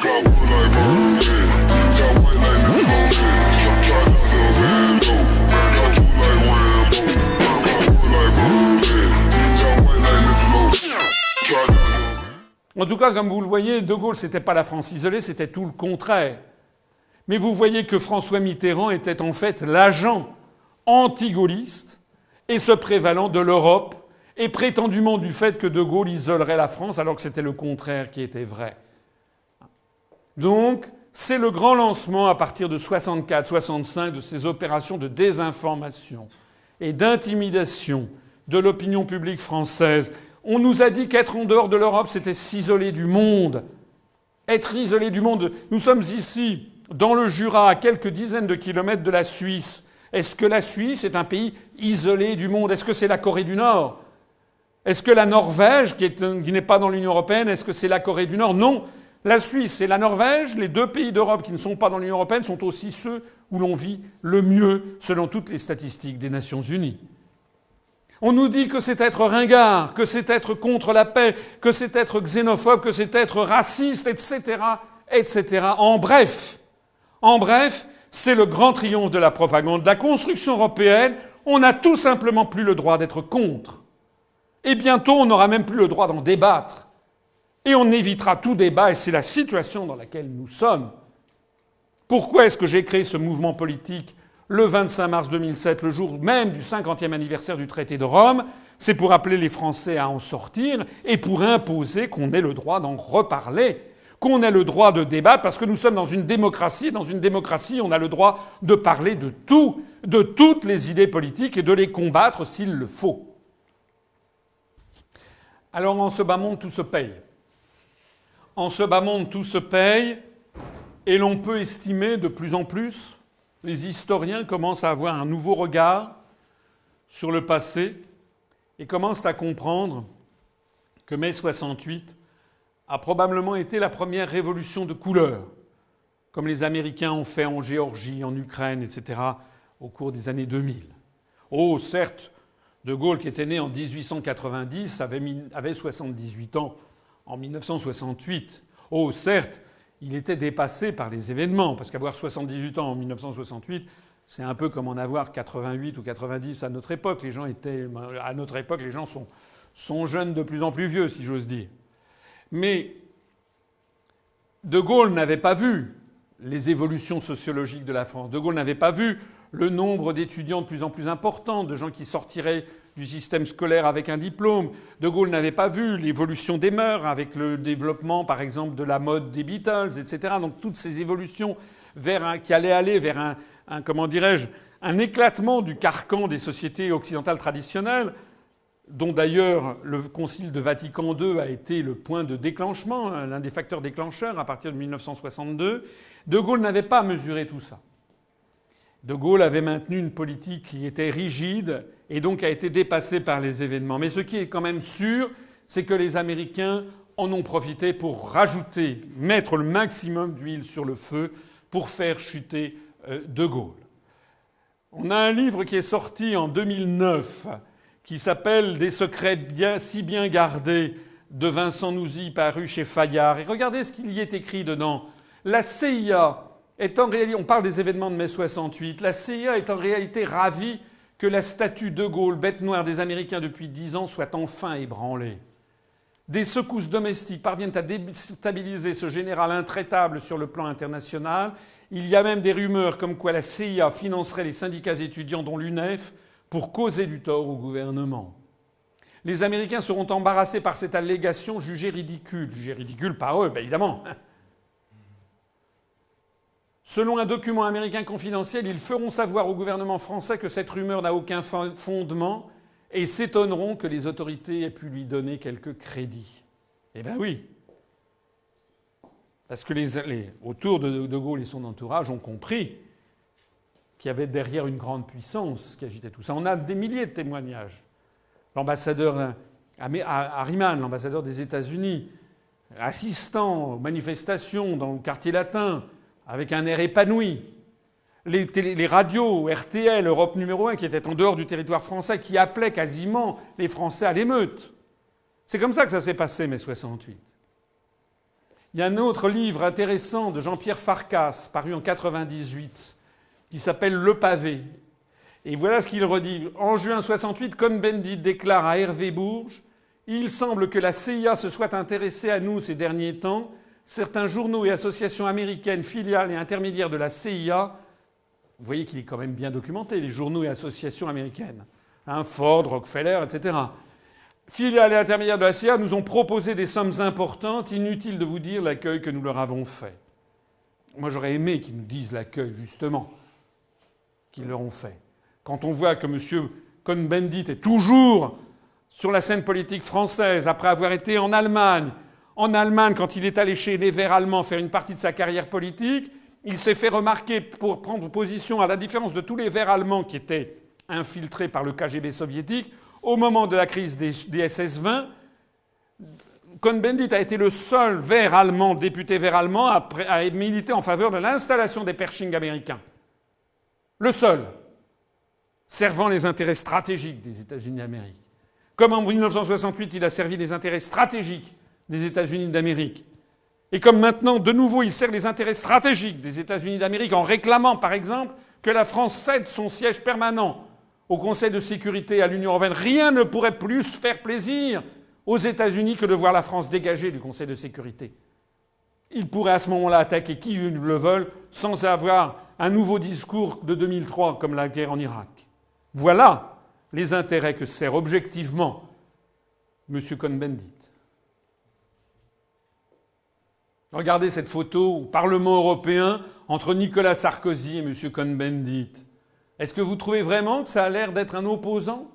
En tout cas, comme vous le voyez, De Gaulle, c'était pas la France isolée, c'était tout le contraire. Mais vous voyez que François Mitterrand était en fait l'agent anti-gaulliste et se prévalant de l'Europe et prétendument du fait que De Gaulle isolerait la France, alors que c'était le contraire qui était vrai. Donc, c'est le grand lancement à partir de 64-65 de ces opérations de désinformation et d'intimidation de l'opinion publique française. On nous a dit qu'être en dehors de l'Europe, c'était s'isoler du monde. Être isolé du monde. Nous sommes ici, dans le Jura, à quelques dizaines de kilomètres de la Suisse. Est-ce que la Suisse est un pays isolé du monde? Est-ce que c'est la Corée du Nord? Est-ce que la Norvège, qui n'est pas dans l'Union européenne, est-ce que c'est la Corée du Nord? Non. La Suisse et la Norvège, les deux pays d'Europe qui ne sont pas dans l'Union européenne, sont aussi ceux où l'on vit le mieux, selon toutes les statistiques des Nations unies. On nous dit que c'est être ringard, que c'est être contre la paix, que c'est être xénophobe, que c'est être raciste, etc., etc. En bref, c'est le grand triomphe de la propagande. La construction européenne, on n'a tout simplement plus le droit d'être contre. Et bientôt, on n'aura même plus le droit d'en débattre. Et on évitera tout débat, et c'est la situation dans laquelle nous sommes. Pourquoi est-ce que j'ai créé ce mouvement politique le 25 mars 2007, le jour même du 50e anniversaire du traité de Rome? C'est pour appeler les Français à en sortir et pour imposer qu'on ait le droit d'en reparler, qu'on ait le droit de débattre, parce que nous sommes dans une démocratie. Dans une démocratie, on a le droit de parler de tout, de toutes les idées politiques et de les combattre s'il le faut. Alors, en ce bas monde, tout se paye. En ce bas monde, tout se paye, et l'on peut estimer de plus en plus, les historiens commencent à avoir un nouveau regard sur le passé et commencent à comprendre que mai 68 a probablement été la première révolution de couleur, comme les Américains ont fait en Géorgie, en Ukraine, etc., au cours des années 2000. Oh, certes, De Gaulle, qui était né en 1890, avait 78 ans en 1968. Oh, certes, il était dépassé par les événements, parce qu'avoir 78 ans en 1968, c'est un peu comme en avoir 88 ou 90 à notre époque. À notre époque, les gens sont jeunes de plus en plus vieux, si j'ose dire. Mais De Gaulle n'avait pas vu les évolutions sociologiques de la France. De Gaulle n'avait pas vu le nombre d'étudiants de plus en plus important, de gens qui sortiraient du système scolaire avec un diplôme. De Gaulle n'avait pas vu l'évolution des mœurs avec le développement, par exemple, de la mode des Beatles, etc. Donc toutes ces évolutions qui allaient aller vers un éclatement du carcan des sociétés occidentales traditionnelles, dont d'ailleurs le Concile de Vatican II a été le point de déclenchement, l'un des facteurs déclencheurs à partir de 1962. De Gaulle n'avait pas mesuré tout ça. De Gaulle avait maintenu une politique qui était rigide et donc a été dépassée par les événements. Mais ce qui est quand même sûr, c'est que les Américains en ont profité pour mettre le maximum d'huile sur le feu pour faire chuter De Gaulle. On a un livre qui est sorti en 2009 qui s'appelle « Des secrets si bien gardés » de Vincent Nouzy, paru chez Fayard. Et regardez ce qu'il y est écrit dedans. La CIA est en réalité, on parle des événements de mai 68, la CIA est en réalité ravie que la statue de Gaulle, bête noire des Américains depuis 10 ans, soit enfin ébranlée. Des secousses domestiques parviennent à déstabiliser ce général intraitable sur le plan international. Il y a même des rumeurs comme quoi la CIA financerait les syndicats étudiants, dont l'UNEF, pour causer du tort au gouvernement. Les Américains seront embarrassés par cette allégation jugée ridicule. Jugée ridicule par eux, bien évidemment. Selon un document américain confidentiel, ils feront savoir au gouvernement français que cette rumeur n'a aucun fondement et s'étonneront que les autorités aient pu lui donner quelque crédit. Eh bien oui. Parce que autour de Gaulle et son entourage ont compris qu'il y avait derrière une grande puissance qui agitait tout ça. On a des milliers de témoignages. L'ambassadeur Harriman, l'ambassadeur des États-Unis, assistant aux manifestations dans le quartier latin, avec un air épanoui. Les radios, RTL, Europe numéro 1, qui étaient en dehors du territoire français, qui appelaient quasiment les Français à l'émeute. C'est comme ça que ça s'est passé, mai 68. Il y a un autre livre intéressant de Jean-Pierre Farkas, paru en 1998, qui s'appelle Le Pavé. Et voilà ce qu'il redit. En juin 68, Cohn-Bendit déclare à Hervé Bourges « Il semble que la CIA se soit intéressée à nous ces derniers temps. Certains journaux et associations américaines, filiales et intermédiaires de la CIA... » Vous voyez qu'il est quand même bien documenté, les journaux et associations américaines. Ford, Rockefeller, etc. Filiales et intermédiaires de la CIA nous ont proposé des sommes importantes. Inutile de vous dire l'accueil que nous leur avons fait. Moi, j'aurais aimé qu'ils nous disent l'accueil, justement, qu'ils leur ont fait. Quand on voit que M. Cohn-Bendit est toujours sur la scène politique française, après avoir été en Allemagne, quand il est allé chez les Verts allemands faire une partie de sa carrière politique, il s'est fait remarquer pour prendre position, à la différence de tous les Verts allemands qui étaient infiltrés par le KGB soviétique, au moment de la crise des SS-20, Cohn-Bendit a été le seul Vert allemand, député Vert allemand, à militer en faveur de l'installation des Pershing américains. Le seul, servant les intérêts stratégiques des États-Unis d'Amérique. Comme en 1968, il a servi les intérêts stratégiques des États-Unis d'Amérique. Et comme maintenant, de nouveau, il sert les intérêts stratégiques des États-Unis d'Amérique en réclamant, par exemple, que la France cède son siège permanent au Conseil de sécurité à l'Union européenne. Rien ne pourrait plus faire plaisir aux États-Unis que de voir la France dégagée du Conseil de sécurité. Ils pourraient à ce moment-là attaquer qui le veulent sans avoir un nouveau discours de 2003 comme la guerre en Irak. Voilà les intérêts que sert objectivement M. Cohn-Bendit. Regardez cette photo au Parlement européen entre Nicolas Sarkozy et M. Cohn-Bendit. Est-ce que vous trouvez vraiment que ça a l'air d'être un opposant ?